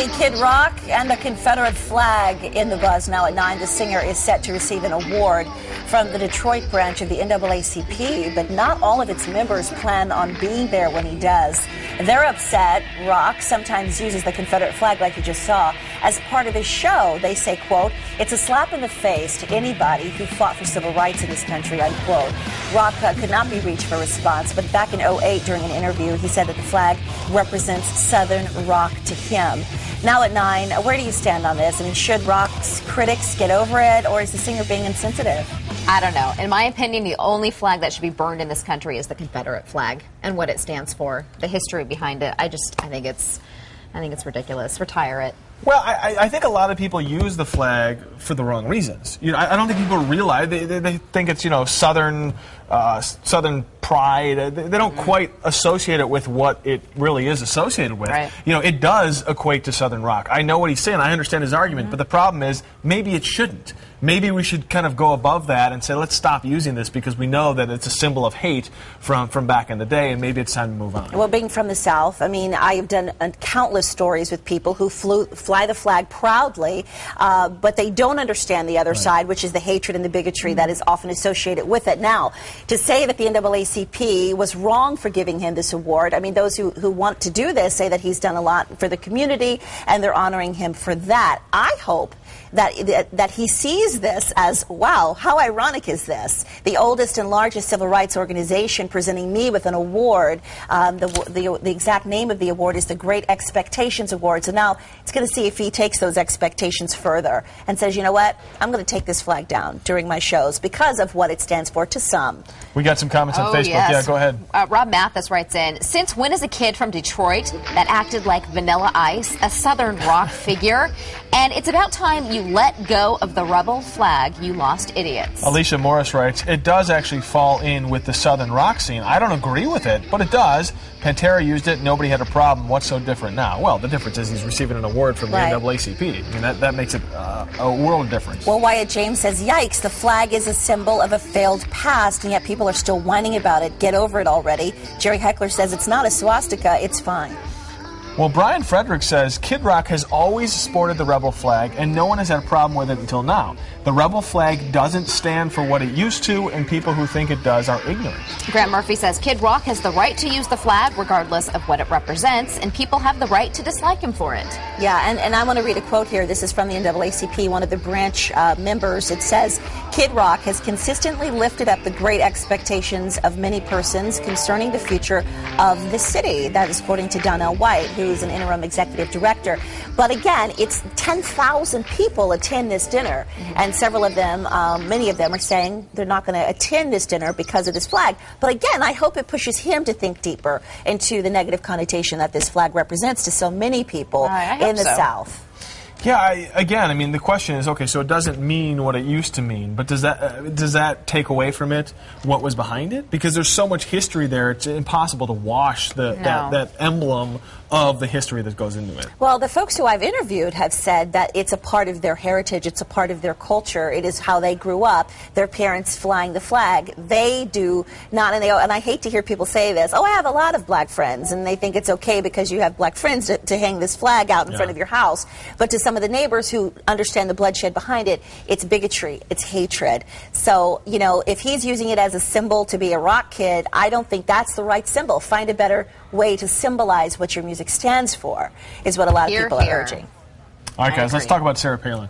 morning, Kid Rock and the Confederate flag in the buzz now at 9. The singer is set to receive an award from the Detroit branch of the NAACP, but not all of its members plan on being there when he does. They're upset. Rock sometimes uses the Confederate flag, like you just saw, as part of his show. They say, quote, "It's a slap in the face to anybody who fought for civil rights in this country," unquote. Rock could not be reached for a response, but back in 2008, during an interview, he said that the flag represents Southern rock to him. Now at 9, where do you stand on this? I mean, should Rock's critics get over it, or is the singer being insensitive? I don't know. In my opinion, the only flag that should be burned in this country is the Confederate flag and what it stands for, the history behind it. I think it's ridiculous. Retire it. Well, I think a lot of people use the flag for the wrong reasons. I don't think people realize they think it's Southern pride. They don't quite associate it with what it really is associated with. Right. It does equate to Southern rock. I know what he's saying. I understand his argument, but the problem is maybe it shouldn't. Maybe we should kind of go above that and say, let's stop using this because we know that it's a symbol of hate from back in the day, and maybe it's time to move on. Well, being from the South, I mean, I have done countless stories with people who fly the flag proudly, but they don't understand the other side, which is the hatred and the bigotry that is often associated with it. Now, to say that the NAACP was wrong for giving him this award, I mean, those who want to do this say that he's done a lot for the community, and they're honoring him for that. I hope that he sees this as, wow, how ironic is this? The oldest and largest civil rights organization presenting me with an award. The exact name of the award is the Great Expectations Award. So now it's going to see if he takes those expectations further and says, you know what, I'm going to take this flag down during my shows because of what it stands for to some. We got some comments on Facebook. Yes. Yeah, go ahead. Rob Mathis writes in, since when is a kid from Detroit that acted like Vanilla Ice a Southern rock figure? And it's about time you let go of the rebel flag, you lost idiots. Alicia Morris writes, it does actually fall in with the Southern rock scene. I don't agree with it, but it does. Pantera used it. Nobody had a problem. What's so different now? Well, the difference is he's receiving an award from the NAACP. I mean, that makes it a world of difference. Well, Wyatt James says, yikes, the flag is a symbol of a failed past, and yet people are still whining about it. Get over it already. Jerry Heckler says, it's not a swastika. It's fine. Well, Brian Frederick says, Kid Rock has always sported the rebel flag, and no one has had a problem with it until now. The rebel flag doesn't stand for what it used to, and people who think it does are ignorant. Grant Murphy says, Kid Rock has the right to use the flag regardless of what it represents, and people have the right to dislike him for it. Yeah, and I want to read a quote here. This is from the NAACP, one of the branch members. It says, Kid Rock has consistently lifted up the great expectations of many persons concerning the future of the city. That is according to Donnell White, who's an interim executive director. But again, it's 10,000 people attend this dinner, and several of them, many of them are saying they're not going to attend this dinner because of this flag. But again, I hope it pushes him to think deeper into the negative connotation that this flag represents to so many people in the South. Yeah, I mean, the question is, okay, so it doesn't mean what it used to mean, but does that take away from it what was behind it? Because there's so much history there, it's impossible to wash that emblem of the history that goes into it. Well, the folks who I've interviewed have said that it's a part of their heritage, it's a part of their culture, it is how they grew up, their parents flying the flag. They do not, and I hate to hear people say this, oh, I have a lot of black friends, and they think it's okay because you have black friends to hang this flag out in front of your house. But to some of the neighbors who understand the bloodshed behind it, it's bigotry, it's hatred. So, if he's using it as a symbol to be a rock kid, I don't think that's the right symbol. Find a better way to symbolize what your music stands for, is what a lot of people are urging. All right, guys, let's talk about Sarah Palin.